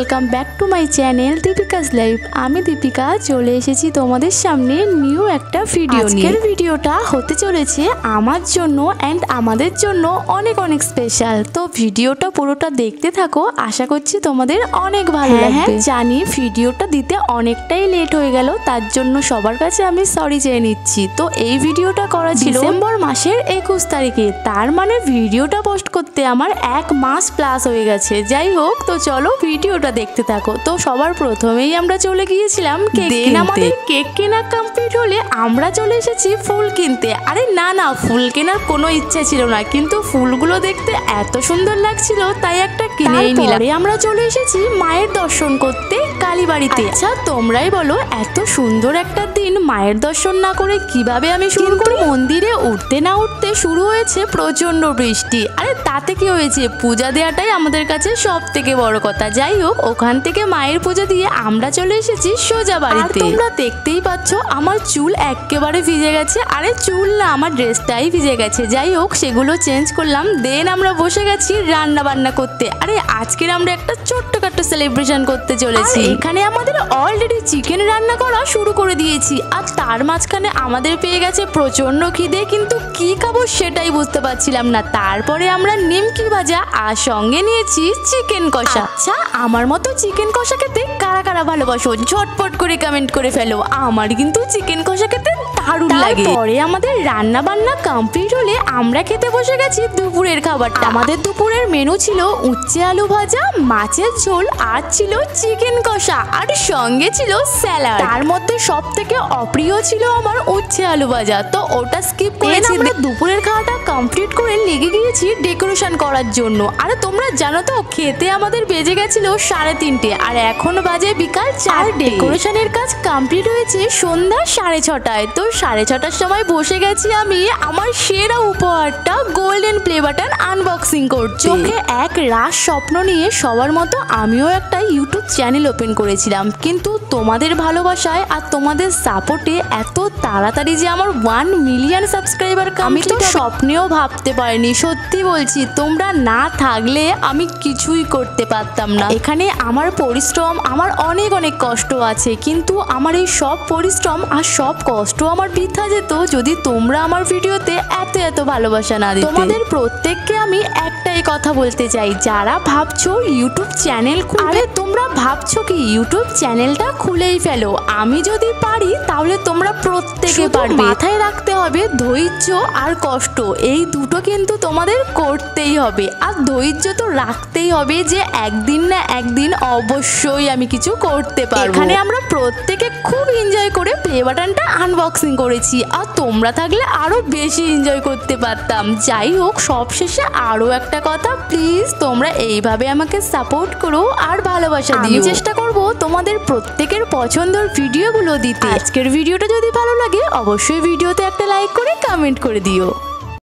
Welcome back to my channel Deepika's life. আমি দীপিকা চলে এসেছি তোমাদের সামনে নিউ একটা ভিডিও নিয়ে। আজকের ভিডিওটা হতে চলেছে আমার জন্য অ্যান্ড আমাদের জন্য অনেক অনেক স্পেশাল। তো ভিডিওটা পুরোটা দেখতে থাকো, আশা করছি তোমাদের অনেক ভালো লাগবে। জানি ভিডিওটা দিতে অনেকটাই লেট হয়ে গেল, তার জন্য সবার কাছে আমি সরি চেয়ে নিচ্ছি। তো এই ভিডিওটা করা ছিল ডিসেম্বর মাসের 21 তারিখে, তার মানে ভিডিওটা পোস্ট করতে আমার 1 মাস প্লাস হয়ে গেছে। যাই হোক, তো চলো ভিডিওটা দেখতে থাকো। তো সবার প্রথমেই আমরা চলে গিয়েছিলাম কেক কিনতে। আমাদের কেক কেনা কমপ্লিট হলে আমরা চলে এসেছি ফুল কিনতে। আরে না না, ফুল কেনার কোনো ইচ্ছা ছিল না, কিন্তু ফুলগুলো দেখতে এত সুন্দর লাগছিল তাই একটা কিনেই নিলাম। আমরা চলে এসেছি মায়ের দর্শন করতে কালীবাড়িতে। আচ্ছা তোমরাই বলো, এত সুন্দর একটা দিন মায়ের দর্শন না করে কিভাবে আমি শুরু করি? মন্দিরে উঠতে না উঠতে শুরু হয়েছে প্রচন্ড বৃষ্টি। আরে তাতে কি হয়েছে, পূজা দেওয়াটাই আমাদের কাছে সব থেকে বড় কথা। যাই হোক, ওখান থেকে মায়ের পুজো দিয়ে আমরা চলে এসেছি সোজা বাড়িতে। তোমরা দেখতেই পাচ্ছ আমার চুল একেবারে ভিজে গেছে। আরে চুল না, আমার ড্রেসটাই ভিজে গেছে। যাই হোক, সেগুলো চেঞ্জ করলাম, দেন আমরা বসে গেছি রান্না বান্না করতে। আরে আজকের আমরা একটা ছোট্টখাটো সেলিব্রেশন করতে চলেছি। এখানে আমাদের অলরেডি চিকেন রান্না করা শুরু করে দিয়েছি, আর তার মাঝখানে আমাদের পেয়ে গেছে প্রচন্ড খিদে, কিন্তু কি খাবো সেটাই বুঝতে পারছিলাম না। তারপরে আমরা নিমকি ভাজা আর সঙ্গে নিয়েছি চিকেন কষা। আচ্ছা, আমার মতো চিকেন কষা খেতে কারা কারা ভালোবাসো ঝটপট করে কমেন্ট করে ফেলো। আমার কিন্তু চিকেন কষা খেতে দারুণ লাগে। পরে আমাদের রান্না বান্না কমপ্লিট হলে আমরা খেতে বসে গেছি দুপুরের খাবারটা। আমাদের দুপুরের মেনু ছিল উচ্ছে আলু ভাজা, মাছের ঝোল, আর ছিল চিকেন কষা, আর সঙ্গে ছিল স্যালাড। তার মধ্যে সব থেকে অপ্রিয় ছিল আমার উচ্ছে আলু ভাজা, তো ওটা স্কিপ করেছি। আমরা দুপুরের খাওয়াটা কমপ্লিট করে লেগে গিয়েছি ডেকোরেশন করার জন্য। আরে তোমরা জানো তো, খেতে আমাদের বেজে গেছিল 3:30, আর এখন বাজে বিকাল 4। ডেকোরেশনের কাজ কমপ্লিট হয়েছে সন্ধ্যা 6:30টায়। তো 6:30টার সময় বসে গেছি আমি আমার সেরা উপহারটা গোল্ডেন প্লে বাটন আনবক্সিং করছি। চোখে এক রাস স্বপ্ন নিয়ে সবার মতো আমিও একটা ইউটিউব চ্যানেল ওপেন করেছিলাম, কিন্তু তোমাদের ভালোবাসায় আর তোমাদের সাপোর্টে এত তাড়াতাড়ি যে আমার 1 মিলিয়ন সাবস্ক্রাইবার আমি তো স্বপ্নেও ভাবতে পারিনি। সত্যি বলছি, তোমরা না থাকলে আমি কিছুই করতে পারতাম না। এখানে আমার পরিশ্রম, আমার অনেক অনেক কষ্ট আছে, কিন্তু আমার এই সব পরিশ্রম আর সব কষ্ট আমার বৃথা যেত যদি তোমরা আমার ভিডিওতে এত এত ভালোবাসা না দিতে। তোমাদের প্রত্যেককে আমি একটাই কথা বলতে চাই, যারা ভাবছো ইউটিউব চ্যানেল খুলবে, তোমরা ভাবছো কি ইউটিউব চ্যানেলটা খুলেই ফেলো। আমি যদি পারি তাহলে তোমরা প্রত্যেকে পারবে। মাথায় রাখতে হবে ধৈর্য আর কষ্ট, এই দুটো কিন্তু তোমাদের করতেই হবে। আর ধৈর্য তো রাখতেই হবে যে একদিন না একদিন অবশ্যই আমি কিছু করতে পারবো। এখানে আমরা প্রত্যেকে খুব এনজয় করে প্লে বাটনটা আনবক্সিং করেছি, আর তোমরা থাকলে আরো বেশি এনজয় করতে পারতাম। যাই হোক, সবশেষে আরো একটা কথা, প্লিজ তোমরা এইভাবে আমাকে সাপোর্ট করো আর ভালোবাসা দিও। আমি চেষ্টা করব তোমাদের প্রত্যেকের পছন্দের ভিডিওগুলো দিতে। আজকের ভিডিওটা যদি ভালো লাগে অবশ্যই ভিডিওতে একটা লাইক করে কমেন্ট করে দিও।